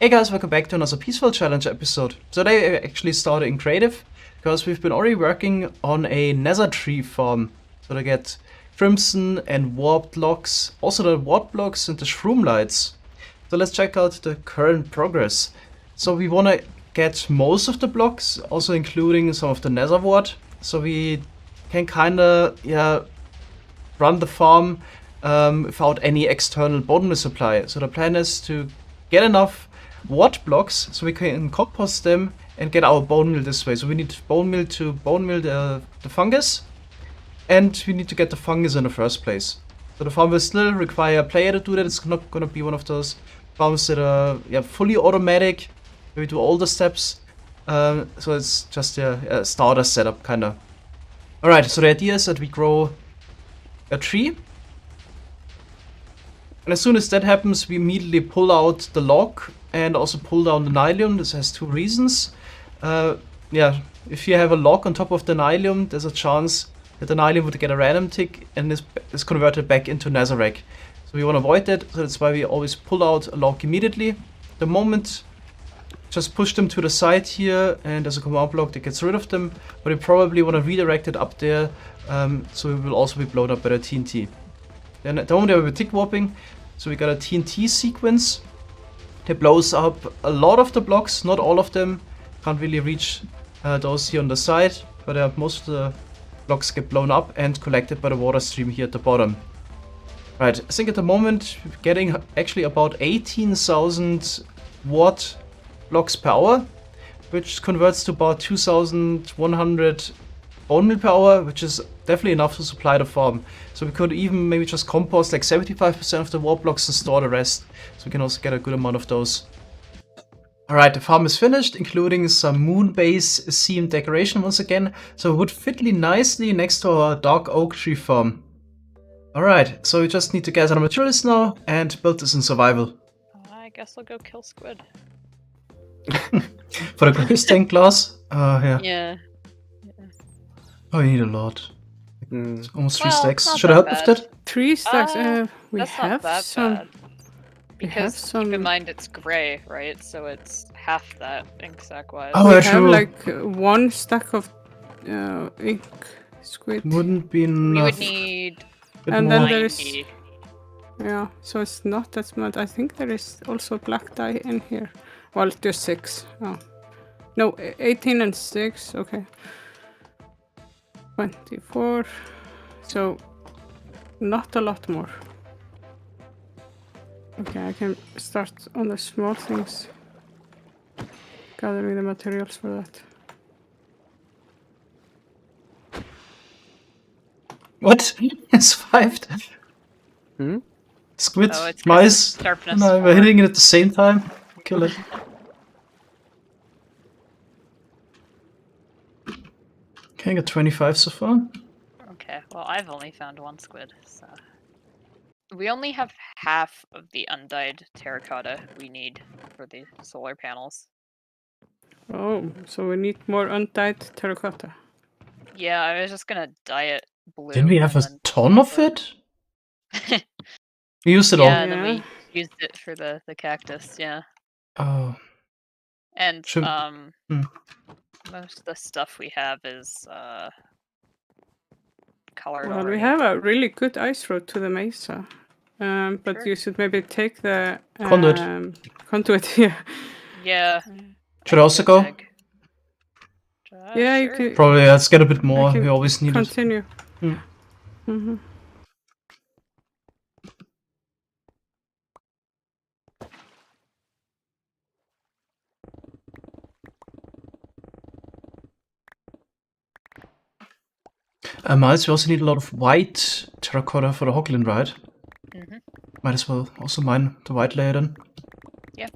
Hey guys, welcome back to another Peaceful Challenge episode. Today I actually started in creative because we've been already working on a nether tree farm. So to get crimson and warped logs, also the warp blocks and the shroom lights. So let's check out the current progress. So we want to get most of the blocks, also including some of the nether wart. So we can kinda, run the farm without any external bone meal supply. So the plan is to get enough wart blocks so we can compost them and get our bone meal this way. So we need bone meal to bone meal the fungus, and we need to get the fungus in the first place. So the farm will still require a player to do that. It's not going to be one of those farms that are fully automatic, where we do all the steps. So it's just a starter setup kind of. Alright, so the idea is that we grow a tree. And as soon as that happens, we immediately pull out the log and also pull down the nylium. This has two reasons. If you have a log on top of the nylium, there's a chance that the nylium would get a random tick and is converted back into netherrack. So we want to avoid that, so that's why we always pull out a log immediately. The moment, just push them to the side here, and there's a command block that gets rid of them, but we probably want to redirect it up there, so it will also be blown up by the TNT. Then at the moment we have a tick warping, so we got a TNT sequence that blows up a lot of the blocks, not all of them. Can't really reach those here on the side, but most of the blocks get blown up and collected by the water stream here at the bottom. Right, I think at the moment we're getting actually about 18,000 watt blocks per hour, which converts to about 2,100 bone meal per hour, which is definitely enough to supply the farm. So we could even maybe just compost like 75% of the warp blocks and store the rest. So we can also get a good amount of those. Alright, the farm is finished, including some moon base themed decoration once again. So it would fit nicely next to our dark oak tree farm. Alright, so we just need to gather the materials now and build this in survival. I guess I'll go kill squid. For the stained glass? Yeah. Yeah. Oh, you need a lot. It's almost 3 Well, stacks. not Should I that help with bad. that? 3 stacks. We That's have not that some. bad. We have Because some. keep in mind it's gray, right? So it's half that ink sack wise. Oh, we yeah, have true. like 1 stack of ink squid. Wouldn't be We enough. would need And then more. there is. 90. Yeah, so it's not that much. I think there is also black dye in here. Well, just 6. Oh. No, 18 and 6. Okay. 24. So, not a lot more. Okay, I can start on the small things. Gathering the materials for that. What? It's 5. Squid, Oh, it's 'cause mice, it's sharpness and we're 4. hitting it at the same time. Kill it. Okay, I got 25 so far. Okay, well I've only found 1 squid, so... We only have half of the undyed terracotta we need for the solar panels. Oh, so we need more undyed terracotta. Yeah, I was just gonna dye it blue. Didn't we have a and then ton of swap it? We used it Yeah, all. and then Yeah. we used it for the cactus, yeah. Oh. And Should- most of the stuff we have is colored Well, already. we have a really good ice road to the mesa. But Sure. you should maybe take the Conduit. conduit, yeah. Yeah. Should I also go? Yeah, you sure. can Probably, let's get a bit more. can We always need it. continue. Hmm. Mm-hmm. Miles, we also need a lot of white terracotta for the Hoglin, right? Mm-hmm. Might as well also mine the white layer then. Yeah.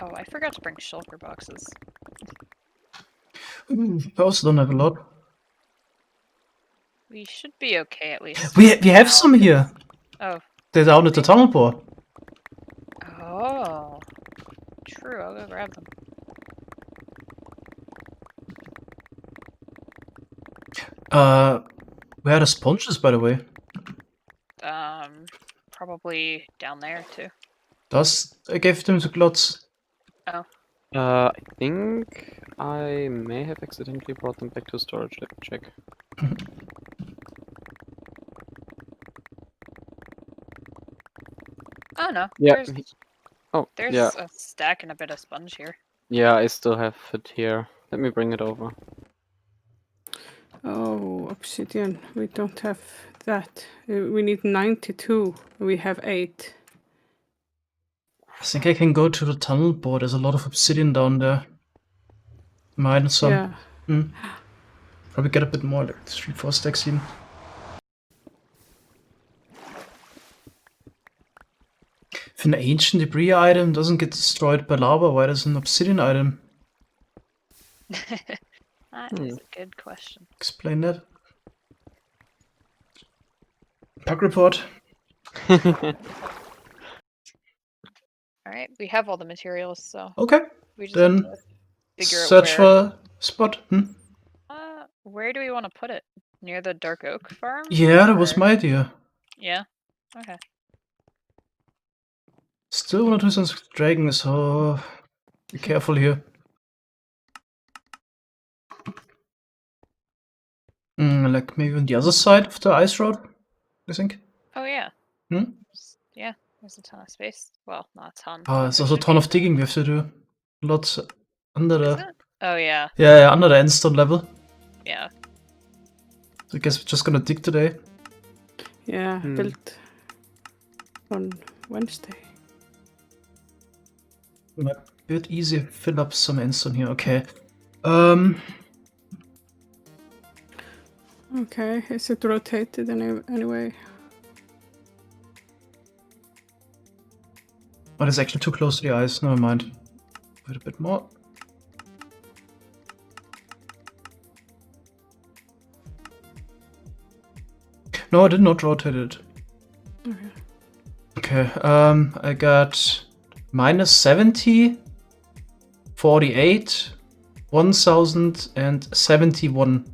Oh, I forgot to bring shulker boxes. I also don't have a lot. We should be okay at least. We have now. some here. Oh. They're down at the tunnel bore. Oh. True, I'll go grab them. Where are the sponges, by the way? Probably down there too. I gave them the glots. I think I may have accidentally brought them back to storage. Let me check. Oh no. Yeah. There's Yeah. a stack and a bit of sponge here. Yeah, I still have it here. Let me bring it over. Oh, obsidian. We don't have that. We need 92. We have 8. I think I can go to the tunnel board. There's a lot of obsidian down there. Mine some. Yeah. Probably get a bit more, like 3-4 stacks even. If an ancient debris item doesn't get destroyed by lava, why does an obsidian item? That is a good question. Explain that. Bug report. Alright, we have all the materials, so Okay. we just Then have to figure out search where. for spot. Where do we want to put it? Near the dark oak farm? Yeah, that was Or- my idea. Yeah? Okay. Still wanna do some dragon, so be careful here. Like maybe on the other side of the ice road, I think. Oh yeah. Hmm? Yeah, there's a ton of space. Well, not a ton. There's There also a should ton be. of digging we have to do. Lots under Is the it? Oh yeah. yeah, under the endstone level. Yeah. So I guess we're just gonna dig today. Yeah, built on Wednesday. Might be a bit easy to fill up some endstone here. Okay. Okay, is it rotated anyway? But it's actually too close to the ice. Never mind. Wait a bit more. No, I did not rotate it. Okay. I got -70, 48, 1071.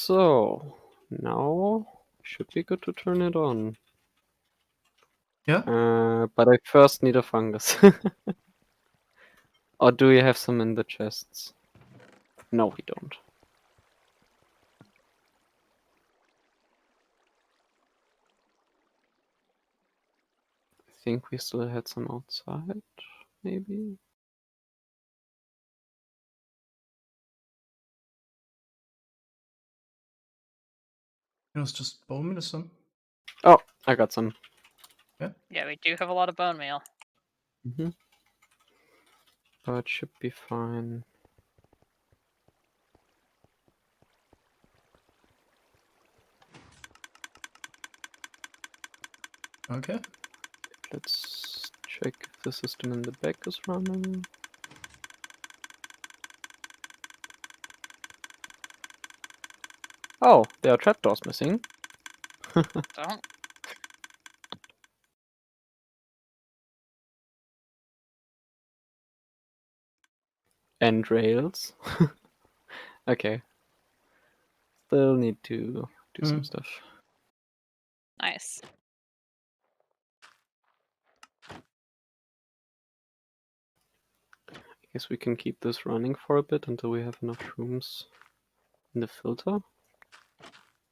So, now should be good to turn it on. Yeah? But I first need a fungus. Or do you have some in the chests? No, we don't. I think we still had some outside, maybe? It was just bone meal or some. Oh, I got some. Yeah, we do have a lot of bone meal. Mm-hmm. But it should be fine. Okay. Let's check if the system in the back is running. Oh, there are trapdoors missing. Don't. And rails. Okay. Still need to do some stuff. Nice. I guess we can keep this running for a bit until we have enough shrooms in the filter.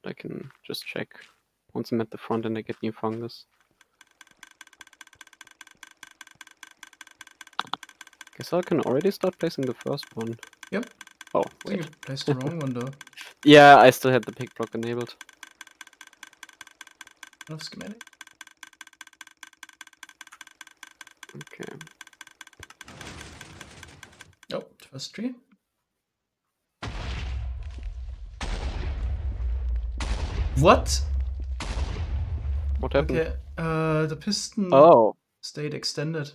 I can just check once I'm at the front and I get new fungus. Guess I can already start placing the first one. Yep. Oh, I think wait. you placed the wrong one though. Yeah, I still had the pick block enabled. Enough schematic. Okay. Oh, first tree. What? What happened? Okay. The piston Oh, stayed extended.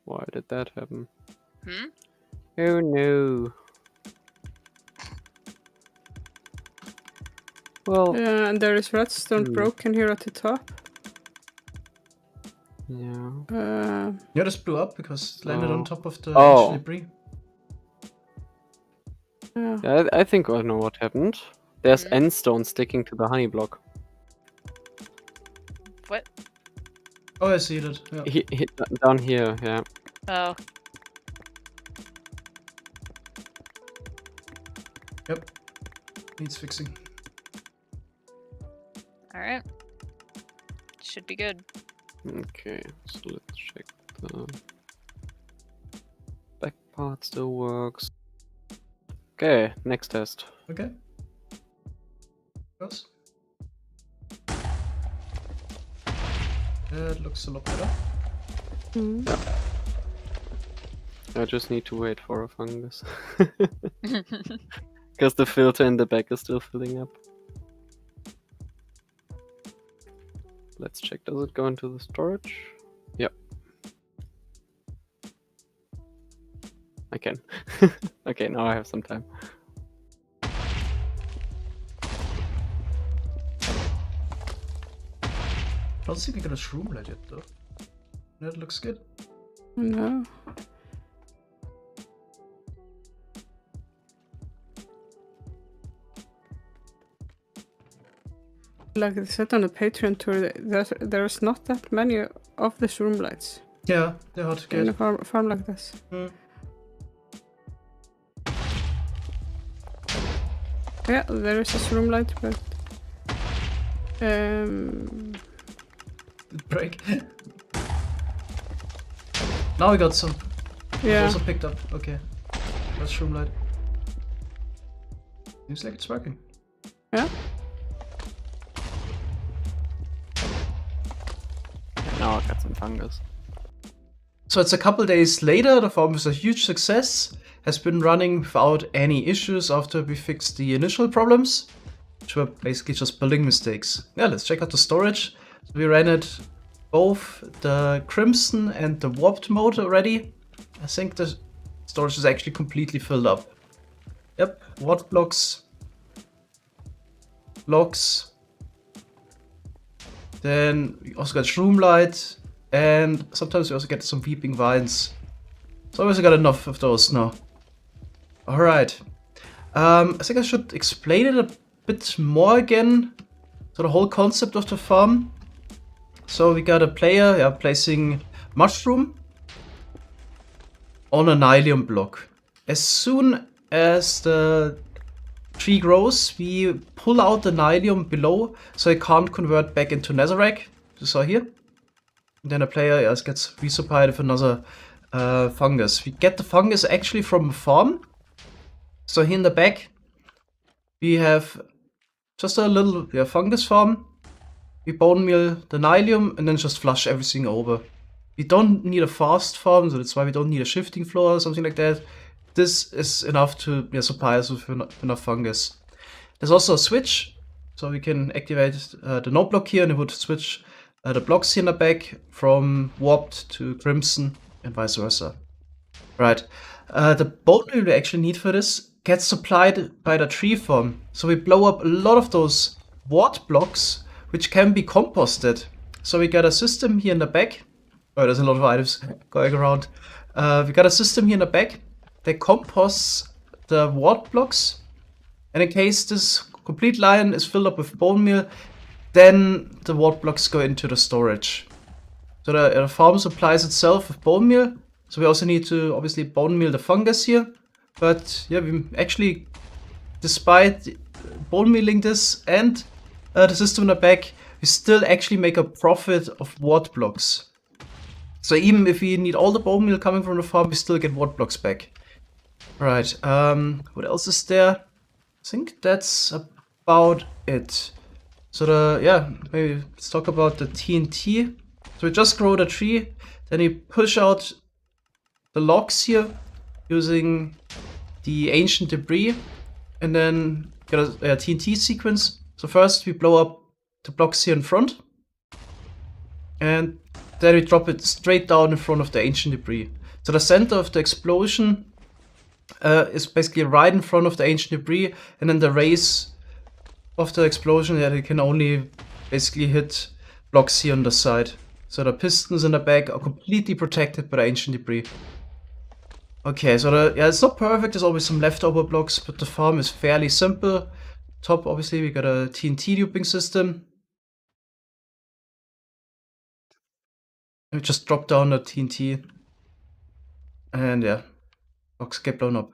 why did that happen? Hmm? Oh no. Well, Yeah, and there is redstone broken here at the top. yeah. Yeah, this blew up because it landed on Oh. top of the Oh. ancient debris. Yeah. Yeah, I think I know what happened. There's Hmm? endstone sticking to the honey block. What? Oh, I see that. Yeah. Down here, yeah. Oh, Yep. Needs fixing. alright. Should be good. Okay, so let's check the back part still works. Okay, next test. Okay. Goes. That looks a lot better. Mm. I just need to wait for a fungus. Because the filter in the back is still filling up. Let's check, does it go into the storage? Yep. I can. Okay, now I have some time. I don't think we got a shroom light yet though. That looks good. No. Like I said on the Patreon tour, there's not that many of the shroom lights Yeah, they're hard to in a get. farm like this. Hmm. Yeah, there is a shroom light, but Break. Now we got some. yeah. Also picked up. Okay. That's shroom light. Seems like it's working. Yeah. Now I got some fungus. So it's a couple days later. The farm was a huge success. Has been running without any issues after we fixed the initial problems, which were basically just building mistakes. Yeah, let's check out the storage. So we ran it both the Crimson and the Warped mode already. I think the storage is actually completely filled up. Yep, watt blocks, blocks. Then we also got shroom light, and sometimes we also get some weeping vines. So we also got enough of those now. Alright. I think I should explain it a bit more again. So the whole concept of the farm. So we got a player placing mushroom on a nylium block. As soon as the tree grows, we pull out the nylium below so it can't convert back into netherrack. You saw here. And then the player gets resupplied with another fungus. We get the fungus actually from a farm. So here in the back, we have just a little fungus farm. We bone meal the nylium and then just flush everything over. We don't need a fast farm, so that's why we don't need a shifting floor or something like that. This is enough to supply us with enough fungus. There's also a switch, so we can activate the no block here and it would switch the blocks here in the back from warped to crimson and vice versa. Right. The bone meal we actually need for this gets supplied by the tree farm. So we blow up a lot of those wart blocks which can be composted. So we got a system here in the back. Oh, there's a lot of items going around. We got a system here in the back that composts the wart blocks. And in case this complete line is filled up with bone meal, then the wart blocks go into the storage. So the farm supplies itself with bone meal. So we also need to obviously bone meal the fungus here. But yeah, we actually, despite bone mealing this and the system in the back, we still actually make a profit of wart blocks. So even if we need all the bone meal coming from the farm, we still get wart blocks back. Right, what else is there? I think that's about it. So maybe let's talk about the TNT. So we just grow the tree, then we push out the logs here using the ancient debris, and then get a TNT sequence. So first we blow up the blocks here in front, and then we drop it straight down in front of the ancient debris. So the center of the explosion is basically right in front of the ancient debris, and then the rays of the explosion, they can only basically hit blocks here on the side. So the pistons in the back are completely protected by the ancient debris. Okay, so it's not perfect, there's always some leftover blocks, but the farm is fairly simple. Top, obviously, we got a TNT duping system. We just drop down the TNT. And yeah, blocks get blown up.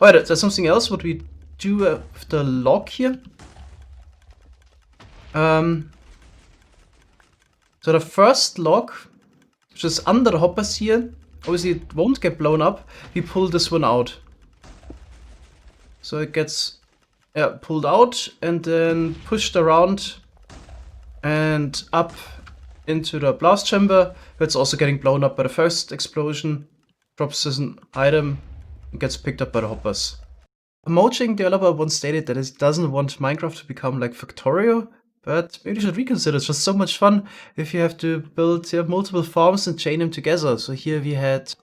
Oh yeah, there's something else what we do with the log here. So the first log, which is under the hoppers here, obviously it won't get blown up. We pull this one out. So it gets pulled out and then pushed around and up into the blast chamber. It's also getting blown up by the first explosion. Drops as an item and gets picked up by the hoppers. A Mojang developer once stated that he doesn't want Minecraft to become like Factorio, but maybe you should reconsider. It's just so much fun if you have to build multiple farms and chain them together. So here we had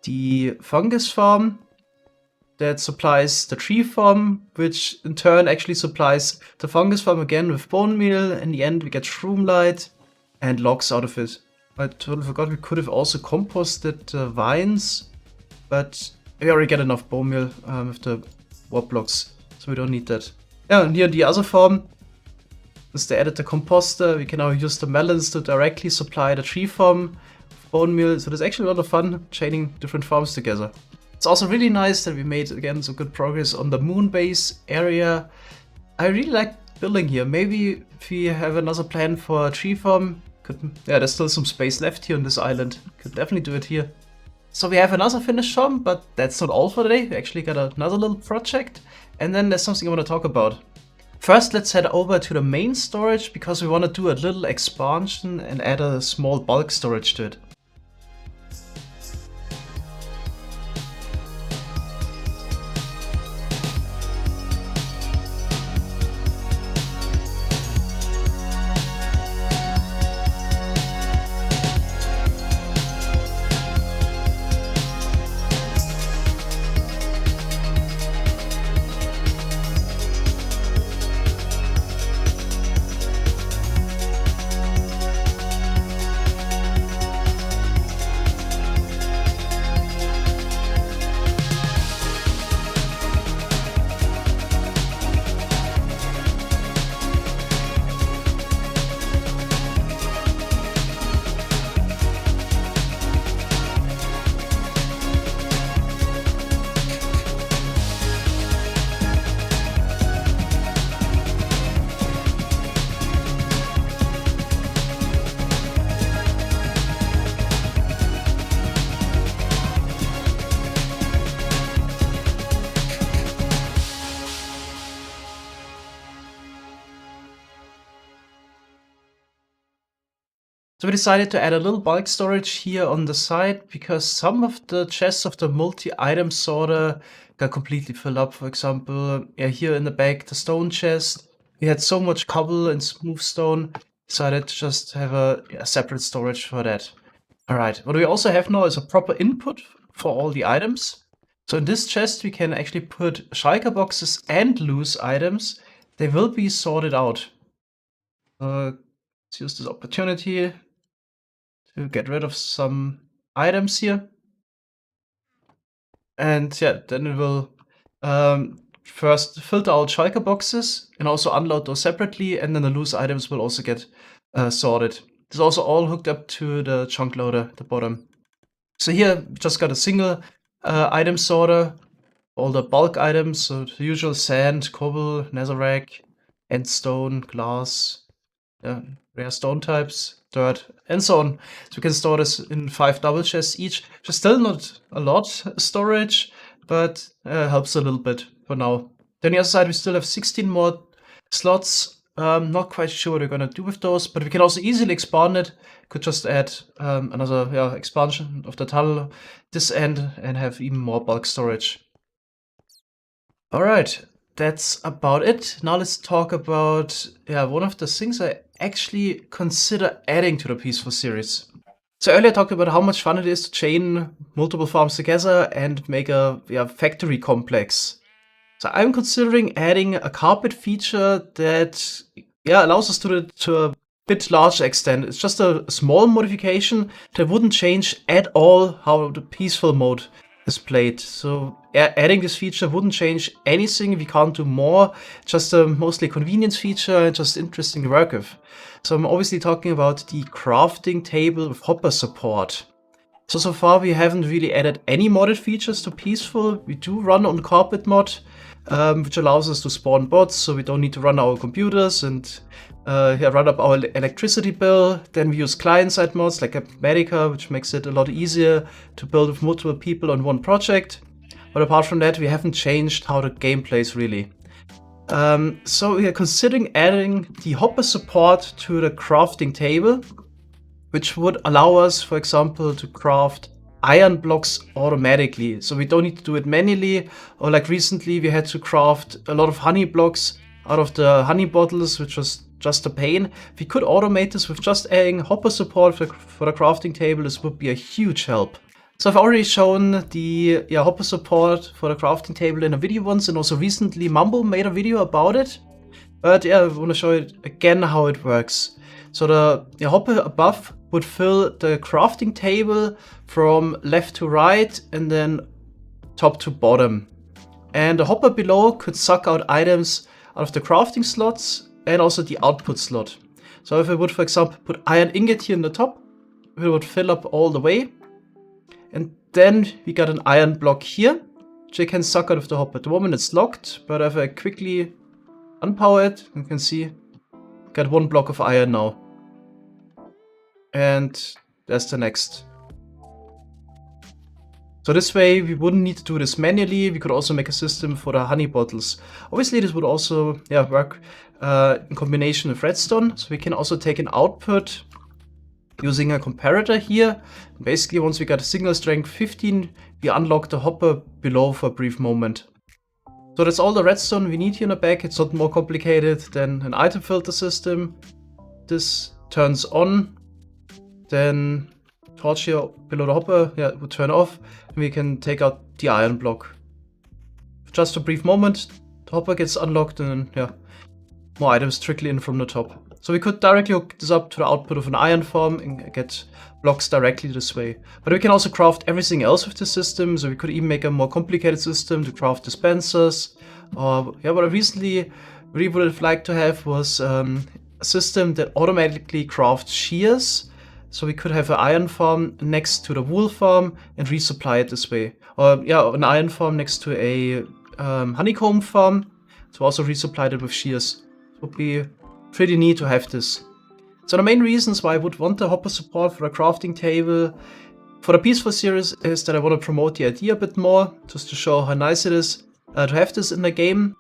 the fungus farm that supplies the tree farm, which in turn actually supplies the fungus farm again with bone meal. In the end, we get shroom light and logs out of it. I totally forgot we could have also composted vines, but we already get enough bone meal with the wart blocks, so we don't need that. Yeah, and here the other farm, since they added the composter, we can now use the melons to directly supply the tree farm with bone meal. So there's actually a lot of fun chaining different farms together. It's also really nice that we made, again, some good progress on the moon base area. I really like building here. Maybe if we have another plan for a tree farm, there's still some space left here on this island. Could definitely do it here. So we have another finished farm, but that's not all for today. We actually got another little project, and then there's something I want to talk about. First, let's head over to the main storage, because we want to do a little expansion and add a small bulk storage to it. So we decided to add a little bulk storage here on the side because some of the chests of the multi-item sorter got completely filled up. For example, here in the back, the stone chest, we had so much cobble and smooth stone, decided to just have a separate storage for that. Alright, what we also have now is a proper input for all the items. So in this chest we can actually put shulker boxes and loose items. They will be sorted out. Let's use this opportunity to get rid of some items here. And yeah, then it will first filter out shulker boxes and also unload those separately, and then the loose items will also get sorted. This is also all hooked up to the chunk loader at the bottom. So here we just got a single item sorter, all the bulk items, so the usual sand, cobble, netherrack, and stone, glass, rare stone types, dirt, and so on. So we can store this in 5 double chests each, which is still not a lot storage, but helps a little bit for now. Then on the other side, we still have 16 more slots. Not quite sure what we're gonna do with those, but we can also easily expand it. Could just add another expansion of the tunnel this end and have even more bulk storage. Alright, that's about it. Now let's talk about one of the things I actually consider adding to the Peaceful series. So earlier I talked about how much fun it is to chain multiple farms together and make a factory complex. So I'm considering adding a carpet feature that allows us to a bit larger extent. It's just a small modification that wouldn't change at all how the Peaceful mode is played. So adding this feature wouldn't change anything. We can't do more. Just a mostly convenience feature and just interesting to work with. So I'm obviously talking about the crafting table with hopper support. So far we haven't really added any modded features to Peaceful. We do run on carpet mod, which allows us to spawn bots, so we don't need to run our computers and run up our electricity bill. Then we use client-side mods like Medica, which makes it a lot easier to build with multiple people on one project. But apart from that, we haven't changed how the game plays really. So we are considering adding the hopper support to the crafting table, which would allow us, for example, to craft iron blocks automatically. So we don't need to do it manually, or like recently we had to craft a lot of honey blocks out of the honey bottles, which was just a pain. If we could automate this with just adding hopper support for the crafting table, this would be a huge help. So I've already shown the hopper support for the crafting table in a video once, and also recently Mambo made a video about it. But I want to show it again how it works. So the hopper above would fill the crafting table from left to right and then top to bottom. And the hopper below could suck out items out of the crafting slots and also the output slot. So if I would, for example, put iron ingot here in the top, it would fill up all the way. And then we got an iron block here, which I can suck out of the hopper. At the moment it's locked, but if I quickly unpower it, you can see, got 1 block of iron now. And that's the next. So this way we wouldn't need to do this manually. We could also make a system for the honey bottles. Obviously this would also work in combination with redstone. So we can also take an output using a comparator here. Basically once we got a signal strength 15, we unlock the hopper below for a brief moment. So that's all the redstone we need here in the back. It's not more complicated than an item filter system. This turns on, then torch here below the hopper would turn off, and we can take out the iron block. Just a brief moment, the hopper gets unlocked, and more items trickle in from the top. So we could directly hook this up to the output of an iron farm and get blocks directly this way. But we can also craft everything else with the system, so we could even make a more complicated system to craft dispensers. What I recently really would have liked to have was a system that automatically crafts shears. So we could have an iron farm next to the wool farm and resupply it this way. Or an iron farm next to a honeycomb farm to also resupply it with shears. It would be pretty neat to have this. So the main reasons why I would want the hopper support for the crafting table for the Peaceful series is that I want to promote the idea a bit more, just to show how nice it is to have this in the game.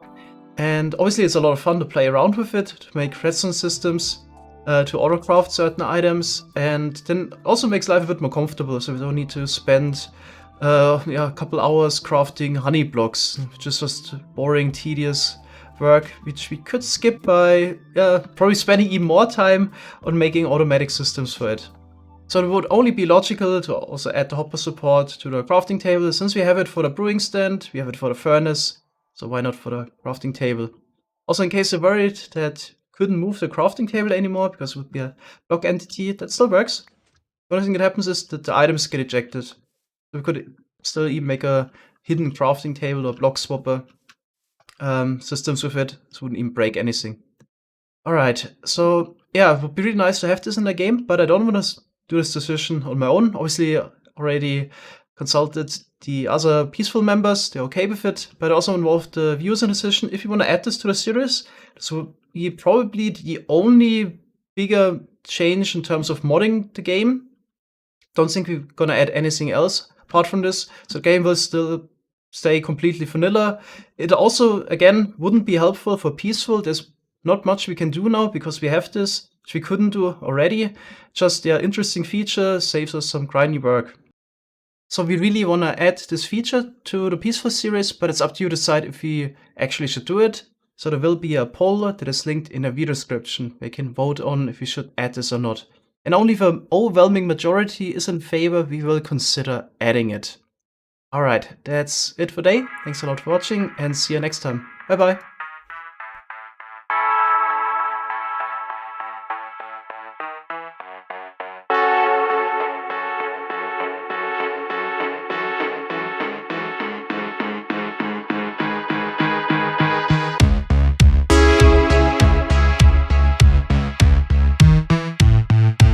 And obviously it's a lot of fun to play around with it, to make redstone systems. to autocraft certain items, and then also makes life a bit more comfortable, so we don't need to spend a couple hours crafting honey blocks, which is just boring, tedious work, which we could skip by probably spending even more time on making automatic systems for it. So it would only be logical to also add the hopper support to the crafting table. Since we have it for the brewing stand, we have it for the furnace, so why not for the crafting table? Also, in case you're worried that couldn't move the crafting table anymore because it would be a block entity, that still works. The only thing that happens is that the items get ejected. So we could still even make a hidden crafting table or block swapper systems with it, so it wouldn't even break anything. Alright, so yeah, it would be really nice to have this in the game, but I don't want to do this decision on my own. Obviously, already consulted the other peaceful members, they're okay with it, but I also involved the viewers in the decision. If you want to add this to the series, this would be probably the only bigger change in terms of modding the game. Don't think we're gonna add anything else apart from this, so the game will still stay completely vanilla. It also, again, wouldn't be helpful for peaceful. There's not much we can do now because we have this, which we couldn't do already. Just, yeah, interesting feature, saves us some grindy work. So we really want to add this feature to the Peaceful series, but it's up to you to decide if we actually should do it. So there will be a poll that is linked in the video description. Where you can vote on if we should add this or not. And only if an overwhelming majority is in favor, we will consider adding it. Alright, that's it for today. Thanks a lot for watching and see you next time. Bye bye.